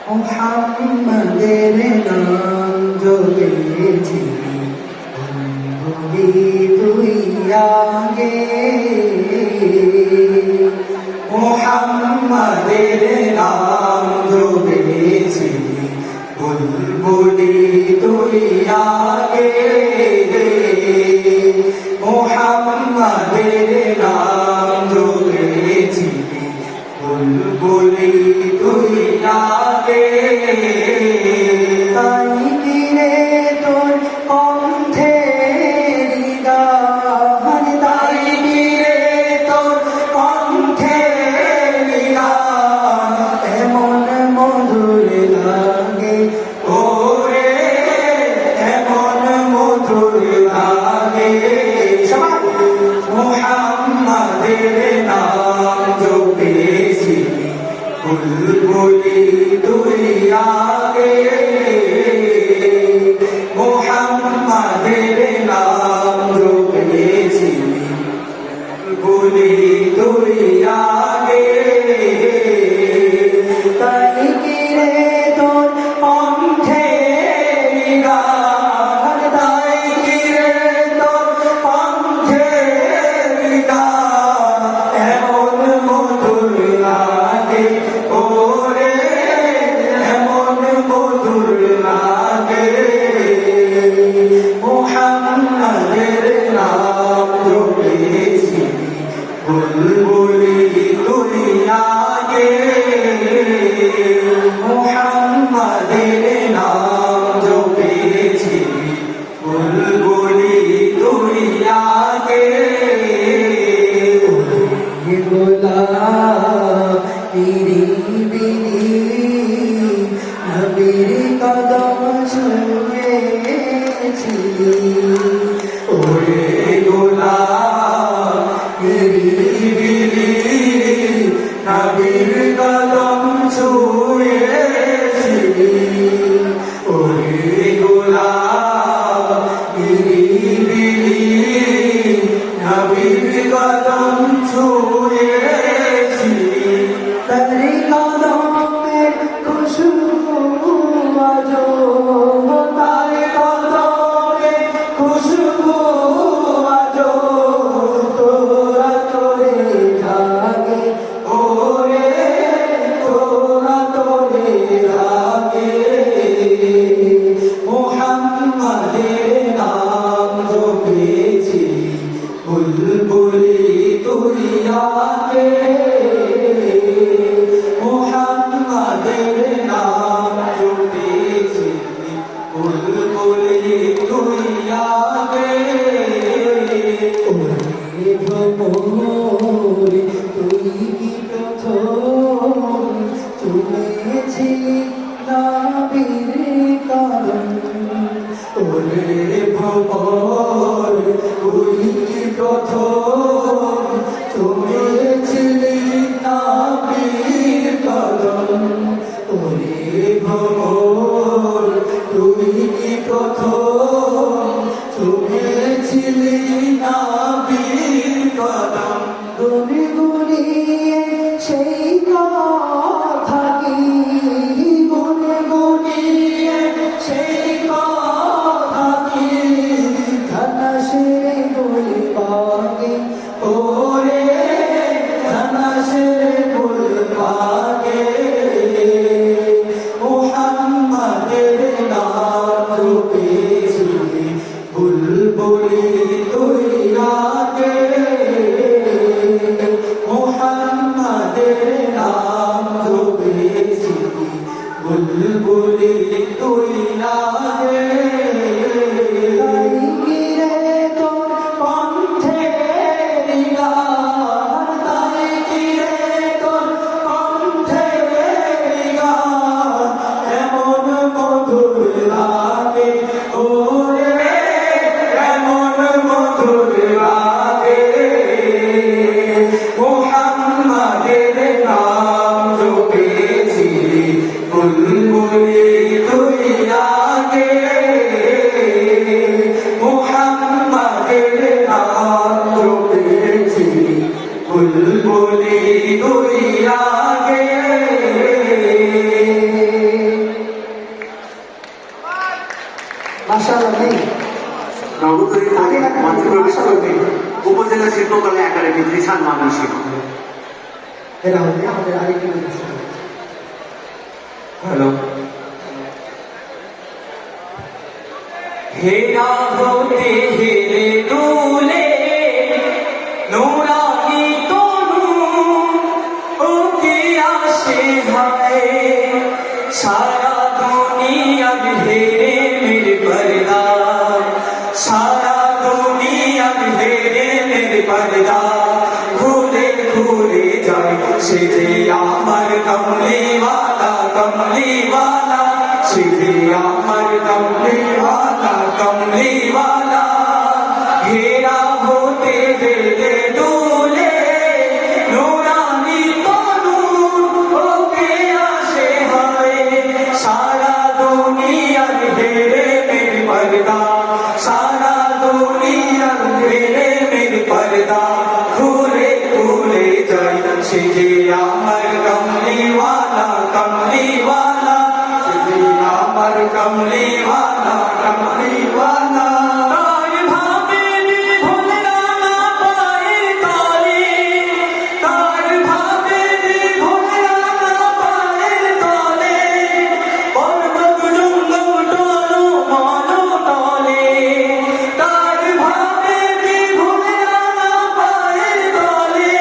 মুহাম্মাদের নাম জপেছি বলি তুই আগে মুহাম্মাদের নাম জপেছি বলি তুই আগে মুহাম্মাদের নাম জপেছি বলি তুই আগে তাই কিরে তোর কণ্ঠের গান তাই কিরে তোর কণ্ঠের গান এমন মধুর লাগে ওরে এমন মধুর লাগে মুহাম্মাদের নাম জপেছি বুলবুলি তুই আগে মুহাম্মাদের নাম জপেছি বুলবুলি তুই আগে তাই কিরে তোর কণ্ঠের গান তাই কিরে তোর কণ্ঠের গান এমন মধুর লাগে ওরে এমন মধুর লাগে মুহাম্মাদের নাম জপেছি বুলবুলি তুই আগে মুহাম্মাদের নাম জপেছি বুলবুলি তুই আগে নবীর কদম ছুঁয়েছি ওরে গোলাম নবীর কদম ছুঁয়েছি ওরে গোলাম নবীর কদম ছুঁয়েছি তার কদমের খুশবু আজো তার কদমের খুশবু আজো তোরা তোরে জাগে ওরে তোরা তোরে জাগে মুহাম্মাদের নাম জপেছি বুলবুলি তুই আগে মুহাম্মাদের নাম জপেছি বুলবুলি তুই আগে ওরে ভ্রমরে তুই কি প্রথম চলেছি নবীর কারণ ওরে ভ্রমরে তুই কি প্রথম চলেছিলি নবীর কদম ওরে ভ্রমর তুই কি প্রথম চলেছিলি নবীর কদম গুনি গুনিয়ে সেই কথা কি গুনি গুনিয়ে সেই কথা কি ধনসে বলি পাগে বিশ্ববিদ্যালয় উপজেলা শিল্পকলা একাডেমি ত্রিশাল ময়মনসিংহ। এরা হচ্ছে আমাদের আরেকটি অনুষ্ঠান। হ্যালো, হেরা হতে হেরে দুলে নুরানি তনু ওকে আসে হায় সারা দুনিয়ার হেরে মেরে পর্দা, সারা দুনিয়ার হেরে মেরে পর্দা ঘুরে ঘুরে যায় সে যে আমার কমলিওয়ালা কমলিওয়ালা, সে যে আমার কমলিওয়ালা কমলিওয়ালা। ঘেরা হতে হেরে দুলে নুরানি তনু ওকে আসে হায় সারা দুনিয়ার হেরে মেরে পর্দা, সারা দুনিয়ার হেরে মেরে পর্দা ঘুরে ঘুরে যায় সে যে আমার কমলিওয়ালা কমলিওয়ালা, সে যে আমার কমলিওয়ালা কমলিওয়ালা। তার ভাবে বিভোর রাঙা পায়ের তলে, তার ভাবে বিভোর রাঙা পায়ের তলে পর্বত জঙ্গল টলো মনো তলে, তার ভাবে বিভোর রাঙা পায়ের তলে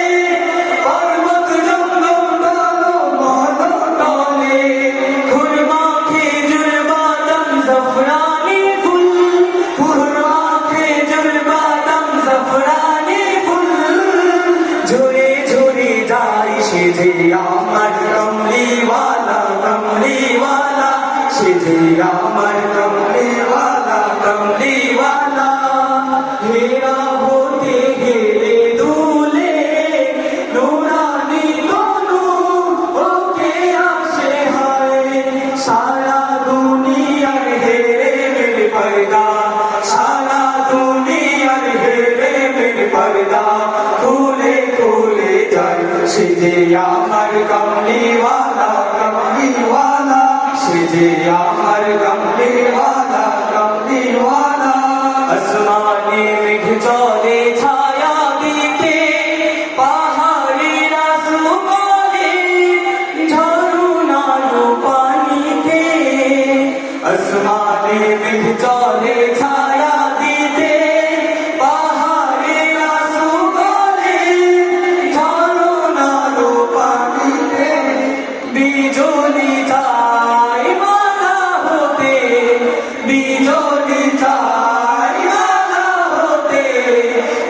পর্বত জঙ্গল টলো মনো তলে। খুরমা খেজুর বাদাম জাফরানি ফুল, খুরমা খেজুর বাদাম জাফরানি ফুল ঝরে ঝরে যায় সে যে আমার কমলিওয়ালা কমলিওয়ালা, সে যে আমার কমলিওয়ালা কমলিওয়ালা। হেরা হতে হেরে দুলে নুরানি তনু ওকে আসে হায় সারা দুনিয়ার হেরে মেরে পর্দা, সারা দুনিয়ার হেরে মেরে পর্দা খুলে খুলে যায় সে যে আমার কমলিওয়ালা কমলিওয়ালা, সে যে আমার কমলিওয়ালা কমলিওয়ালা। আসমানে মেঘ চলে ছায়া দিতে পাহাড়েরা সুবলে ঝরনার পানিতে, আসমানে মেঘ চলে ছায়া দিতে পাহাড়েরা সুবলে ঝরনার পানিতে। বিজলি চাই মালা হতে, বিজলি চাই মালা হতে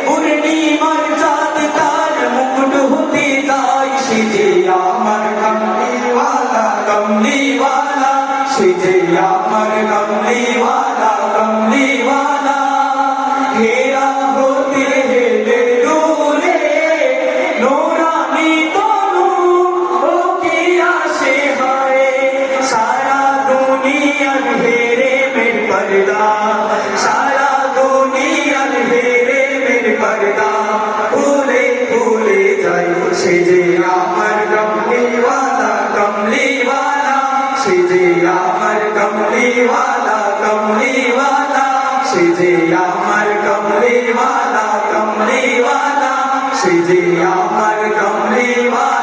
পূর্ণিমার চাঁদ তার মুকুট হতে যায় সে যে আমার কমলিওয়ালা কমলিওয়ালা, সে যে আমার কমলিওয়ালা কমলিওয়ালা। ঘেরা হতে হেরে দুলে নুরানি তনু ওকে আসে হায় সারা দুনিয়ার হেরে মেরে পর্দা, সারা দুনিয়ার হেরে মেরে পর্দা খুলে খুলে যায় সে যে আমার কমলিওয়ালা কমলিওয়ালা, সে যে আমার কমলিওয়ালা কমলিওয়ালা, সে যে আমার কমলিওয়ালা কমলিওয়ালা, সে যে আমার কমলিওয়ালা।